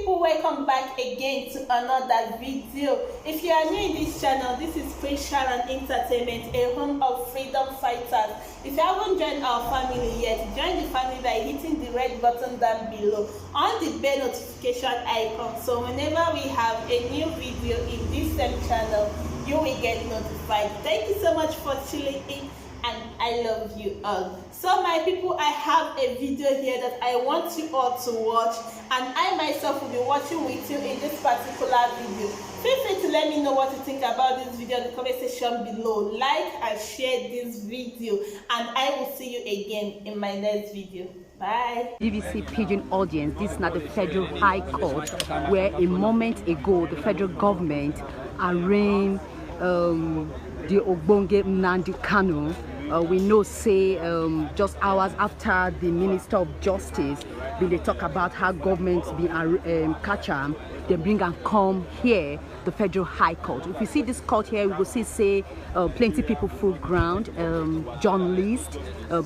people, welcome back again to another video. If you are new in this channel, this is Special and Entertainment, a home of freedom fighters. If you haven't joined our family yet, join the family by hitting the red button down below on the bell notification icon, so whenever we have a new video in this same channel, you will get notified. Thank you so much for tuning in, and I love you all. So my people, I have a video here that I want you all to watch, and I myself will be watching with you in this particular video. Feel free to let me know what you think about this video in the comment section below. Like and share this video, and I will see you again in my next video. Bye. BBC Pidgin audience, this is not the Federal High Court, where a moment ago the federal government arraigned the Ogbonge Nnamdi Kanu. We know, say, just hours after the Minister of Justice, they talk about how government been catch him, they bring and come here, the Federal High Court. If you see this court here, we will see, say, plenty people full ground, journalists,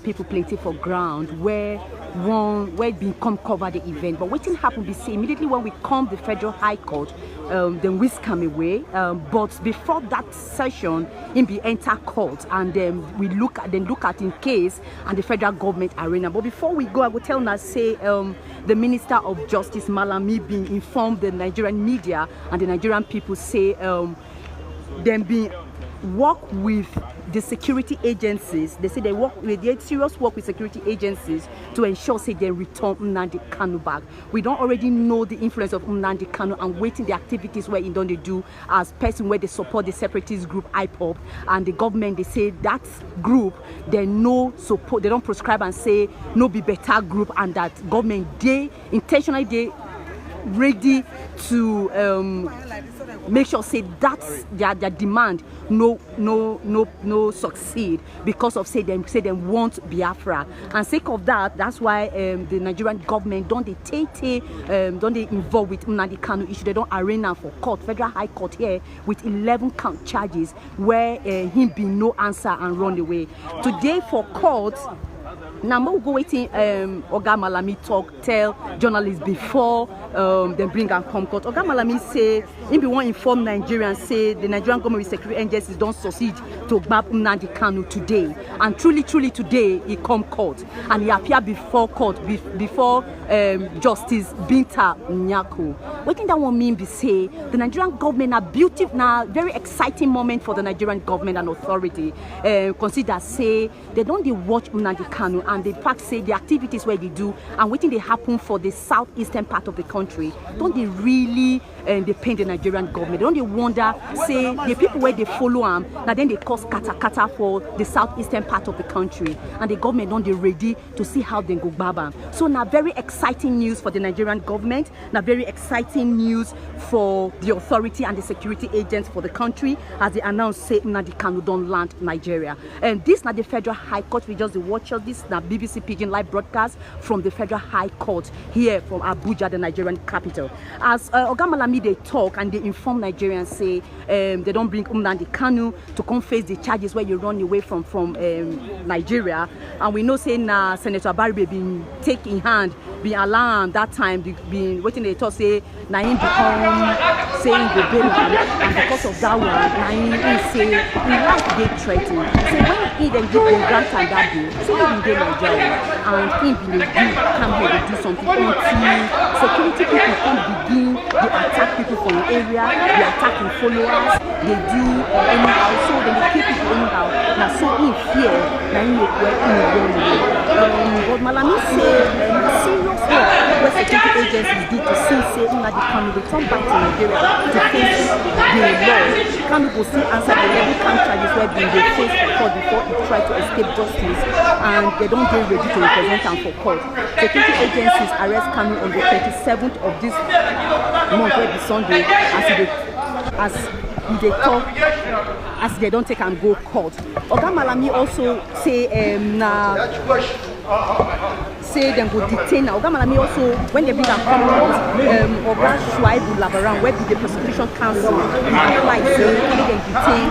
people plenty for ground, where it been come cover the event. But what didn't happen, be say, immediately when we come the Federal High Court, then whisk come away. But before that session, in be enter court, and then we look at in case and the federal government arena. But before we go, I will tell us, say, the Minister of Justice Malami being informed the Nigerian media and the Nigerian people, say them being work with the security agencies. They say they serious work with security agencies to ensure, say, they return Nnamdi Kanu back. We don't already know the influence of Nnamdi Kanu and waiting the activities where he don't they do as person where they support the separatist group IPOB, and the government, they say that group they no support, they don't prescribe and say no be better group, and that government they intentionally they ready to make sure, say, that's their demand no succeed because of, say them want Biafra, and sake of that, that's why the Nigerian government don't they involve with Nnamdi Kanu issue. They don't arraign for court, Federal High Court here, with 11 count charges where him be no answer and run away. Today for court. Now we'll go waiting Oga Malami tell journalists before them bring and come court. Oga Malami say he be one inform Nigerians, say the Nigerian government with security agencies don't succeed to grab Nnamdi Kanu today, and truly today he come court and he appear before court before Justice Binta Nyako. What think that one mean be say the Nigerian government a beautiful now very exciting moment for the Nigerian government and authority. Consider, say they don't they watch Nnamdi Kanu, and they fact say the activities where they do and waiting they happen for the southeastern part of the country, don't they really they pain the Nigerian government? Don't they wonder, say, the people where they follow them, now then they cause kata for the southeastern part of the country, and the government don't they ready to see how they go baba. So now very exciting news for the Nigerian government, now very exciting news for the authority and the security agents for the country, as they announced, say, Nnamdi Kanu don't land Nigeria. And this now the Federal High Court, we just watch this now BBC Pidgin live broadcast from the Federal High Court here from Abuja, the Nigerian capital. As Oga Malami they talk and they inform Nigerians, say they don't bring Nnamdi Kanu to come face the charges where you run away from Nigeria, and we know, say, now Senator Abaribe been take in hand, be alarmed that time, been waiting they talk, say now him become saying the bail, and because of that one now he say he like they threatened. So when he then give the grant and that bill, so he been there Nigeria, and he been come here to do something until security people can begin they attack people from the area, they attacking followers, they do anyhow, so then they keep people anyhow. Now so in fear, now he make where in the wrong way. But Malami say serious work where security agencies did to see, say, Nnamdi Kanu return back to Nigeria to face the law. Kanu go still answer the 11 count charges where they face for court before he tried to escape justice, and they don't get ready to represent him for court. Security agencies arrest Kanu on the 27th of this month, where the Sunday, as they don't take and go court. Oga Malami also say say them go detain now. Oga Malami also, when they bring them come out, Oga Shuaibu Labaran, where the prosecution council apply, say they detain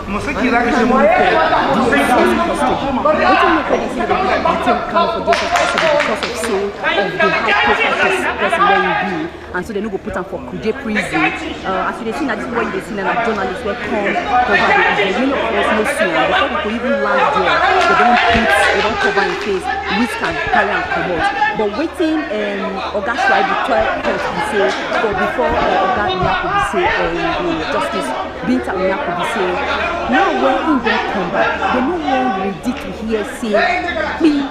Kanu for DSS custody. What do you make when they say they detain Kanu for DSS custody because of say of the high profile person where you be? and so they no go put them for Kuje prison. As you see now, this is what you see now, journalists will come cover the event. Many of us no see am before we could even land there. They don't cover in face, risk can carry and promote. But waiting, Oga Shuaibu to say for before Oga Nyako be say the Justice Binta Nyako be say now where in don't come back, they no one ready to hear say me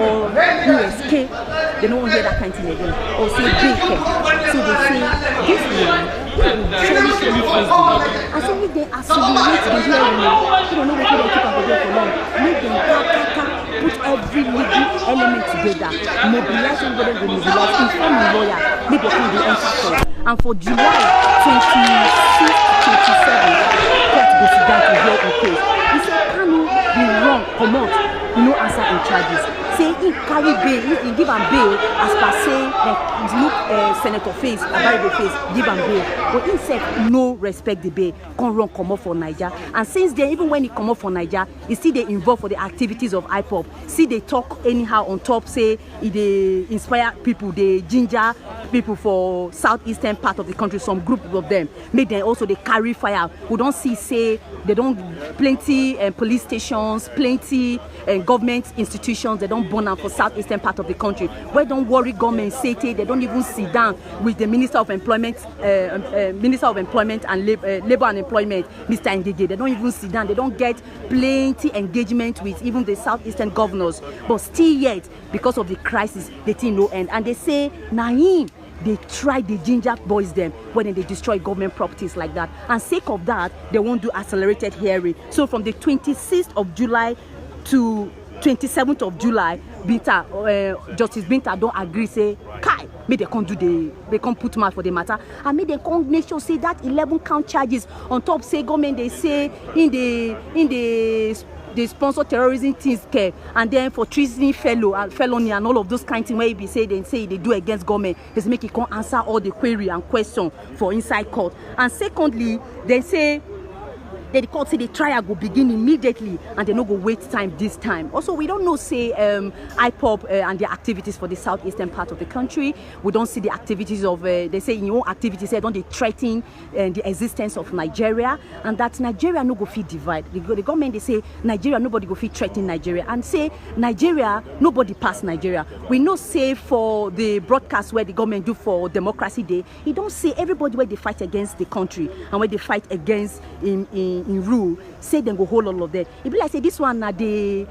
or USK. They don't hear that kind of thing again or say break. So they say this one surely first delay. I say make them accelerate the hearing. You don't know what they keep on for long. Make them put every legal element together. Mobilize everybody will mobilize. Inform the lawyer. Make them come the answer for. And for July 26th to 27th, court go sit down to hear the case. He said, Kanu be wrong, come out, no answer in charges. Say he carry bail, he give am bail as per say like look Senator face, Abaribe face, give am bail. But he said no respect the bail, come run come up for Niger. And since then, even when he come up for Niger, he still they involved for the activities of IPOB. See they talk anyhow on top, say they inspire people, they ginger people for southeastern part of the country, some group of them. Make them also they carry fire. We don't see say they don't plenty police stations, plenty government institutions, they don't burn out for southeastern part of the country. Where don't worry government say they don't even sit down with the Minister of Employment and Labor and Employment, Mr. Ngege. They don't even sit down. They don't get plenty engagement with even the southeastern governors. But still yet, because of the crisis, they think no end. And they say, Naim, they try the ginger boys them when they destroy government properties like that. And sake of that, they won't do accelerated hearing. So from the 26th of July to 27th of July, Justice Binta don't agree, say, Kai, may they can't put mouth for the matter. And may they can't make sure say that 11 count charges on top say government they say in the sponsor terrorism things care, and then for treason felony and all of those kind of things where be say they do against government, they make it can't answer all the query and question for inside court. And secondly, they say the court say the trial will begin immediately and they no go wait time this time. Also, we don't know say IPOB and their activities for the southeastern part of the country. We don't see the activities of they say in your activities they don't they threaten the existence of Nigeria, and that Nigeria no go fit divide. The government they say Nigeria nobody go fit threaten Nigeria, and say Nigeria nobody pass Nigeria. We know say for the broadcast where the government do for Democracy Day, he don't say everybody where they fight against the country and where they fight against in rule, say them go hold all of that. It be like say this one the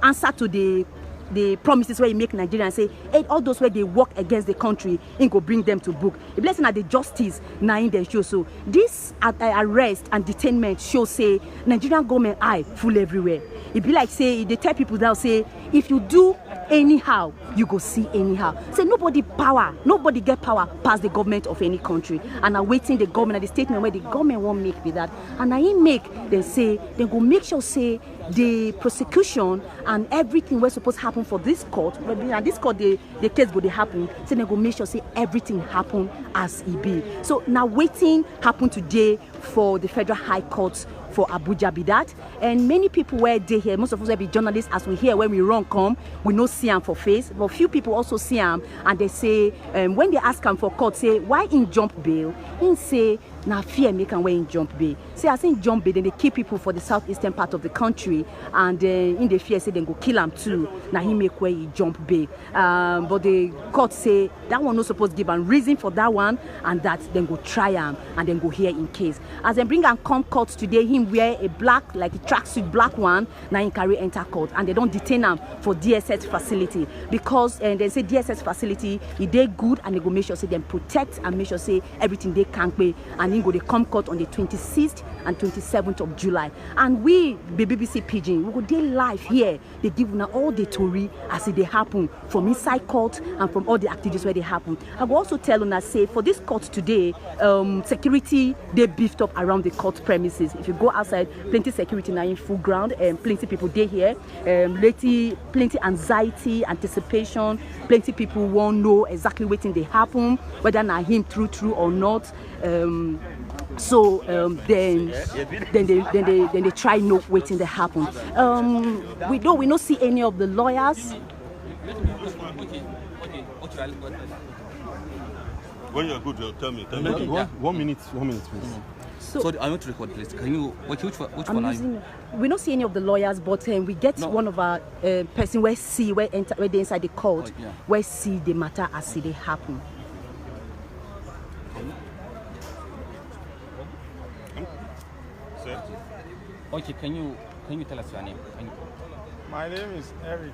answer to the promises where you make Nigeria and say hey, all those where they work against the country, and go bring them to book. It be like say the justice now in the show. So this arrest and detainment show say Nigerian government eye full everywhere. It be like say they tell people that say if you do anyhow, you go see anyhow. Say nobody get power past the government of any country. And awaiting the government, the statement where the government won't make with that. And I make they say they go make sure say the prosecution and everything was supposed to happen for this court. And this court the case go they happen. So they go make sure say everything happen as it be. So now waiting happen today for the Federal High Court for Abuja be that, and many people were there here. Most of us will be journalists, as we hear when we run come, we no see them for face, but few people also see them, and they say when they ask them for court, say why in jump bail? In say na fear make am way in jump bail. Say as in jump bail, then they keep people for the southeastern part of the country, and in the fear say they go kill them too. Now he make way he jump bail, but the court say that one no supposed to give a reason for that one, and that then go try him and then go here in case. As they bring and come court today, him wear a black like a tracksuit black one. Now he carry enter court, and they don't detain him for DSS facility because they say DSS facility he they good, and they go make sure say them protect and make sure say everything they can pay, and then go they come court on the 26th and 27th of July. And we the BBC Pidgin, we go day live here. They give now all the story as it they happen from inside court and from all the activities where they happen. I will also tell on say for this court today, security they beefed up around the court premises. If you go outside, plenty security now in full ground, and plenty people they here, plenty anxiety, anticipation, plenty people won't know exactly what they happen, whether now him true or not. So then they try no waiting to happen. We don't see any of the lawyers. When you're good, tell me. Tell Okay. me. 1 minute, please. So I want to record, please. Can you, which one are you? we don't see any of the lawyers, but we get one of our person where they inside the court, where see the matter as see they happen. Sir? Okay, can you tell us your name? My name is Eric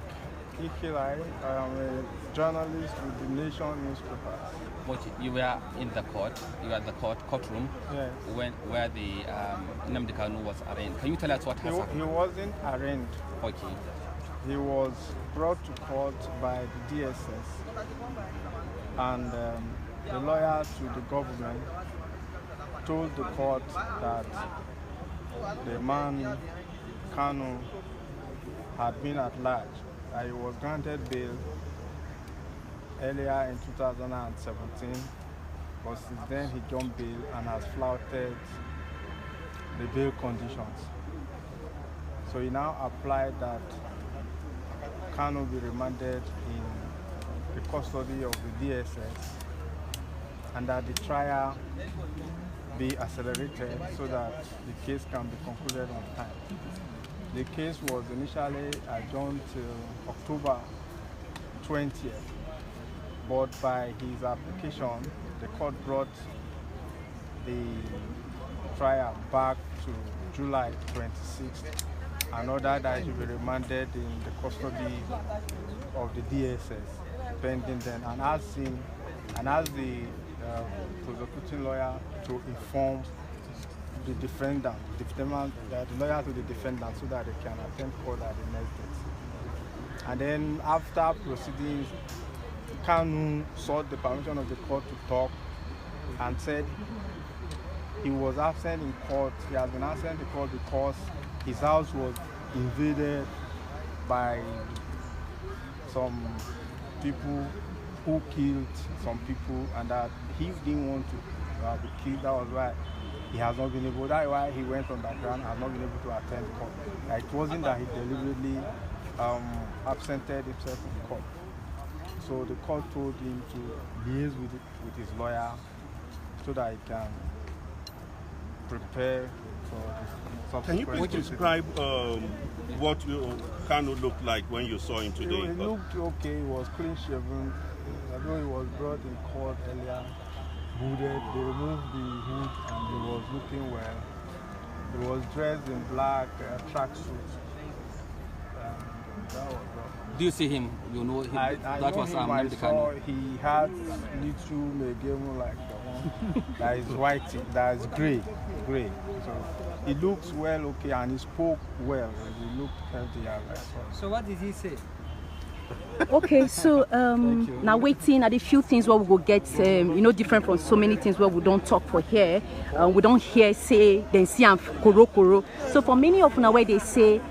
Ikilai. I am a journalist with the Nation newspaper. Okay, you were in the court. You were at the courtroom. Yes. Where the Nnamdi Kanu was arraigned. Can you tell us what has happened? He wasn't arraigned. Okay. He was brought to court by the DSS, and the lawyer to the government told the court that the man Kanu had been at large, that he was granted bail earlier in 2017, but since then he jumped bail and has flouted the bail conditions. So he now applied that Kanu be remanded in the custody of the DSS and that the trial be accelerated so that the case can be concluded on time. The case was initially adjourned till October 20th, but by his application, the court brought the trial back to July 26th and ordered that he should be remanded in the custody of the DSS pending then, and asked the prosecuting lawyer to inform the defendant, the lawyer to the defendant, so that they can attend court at the next date. And then after proceedings, Kanu sought the permission of the court to talk and said he was absent in court. He has been absent in court because his house was invaded by some people who killed some people, and that he didn't want to be killed. That was why he has not been able. That's why he went underground and has not been able to attend court. It wasn't that he deliberately absented himself from court. So the court told him to liaise with his lawyer so that he can prepare for this subsequent. Can you please describe what Kanu looked like when you saw him today? He looked okay. He was clean shaven. Although he was brought in court earlier, hooded. They removed the hood and he was looking well. He was dressed in black tracksuit. That was all. Do you see him? You know him? That was Nnamdi Kanu. He had little megemu like the one that is white, that is gray. So he looks well, okay, and he spoke well. He looked healthy. So what did he say? Okay, so now waiting at a few things where we will get, different from so many things where we don't talk for here. We don't hear say, then see and koro. So for many of now where they say,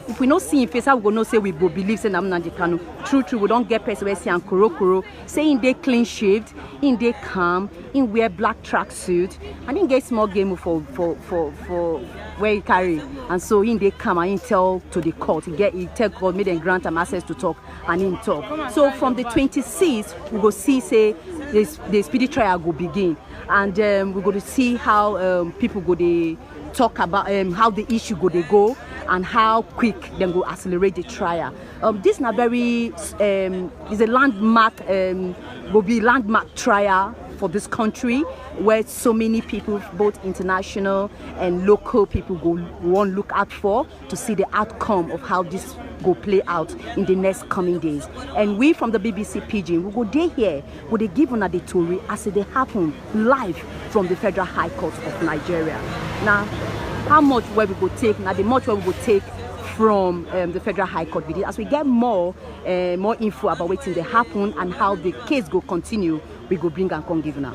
if we don't see in face, we will not say we go believe say Nnamdi Kanu. True, we don't get person where see and koro. Saying they clean shaved, in they calm, in wear black tracksuit, and in get small game for where he carry, and so in they come and in tell to the court, he tell court, make them grant him access to talk and in talk. So from the 26th, we go see say the speedy trial go begin, and we go to see how people go they talk about how the issue go and how quick then go accelerate the trial. This na very is a landmark will be landmark trial for this country, where so many people, both international and local people, go want look out for to see the outcome of how this go play out in the next coming days. And we from the BBC Pidgin, we go there here, we they give on the story as they happen live from the Federal High Court of Nigeria. Now, how much where we go take? Now, the much where we go take from the Federal High Court video. As we get more info about what's in the happen and how the case go continue, we go bring and come give now.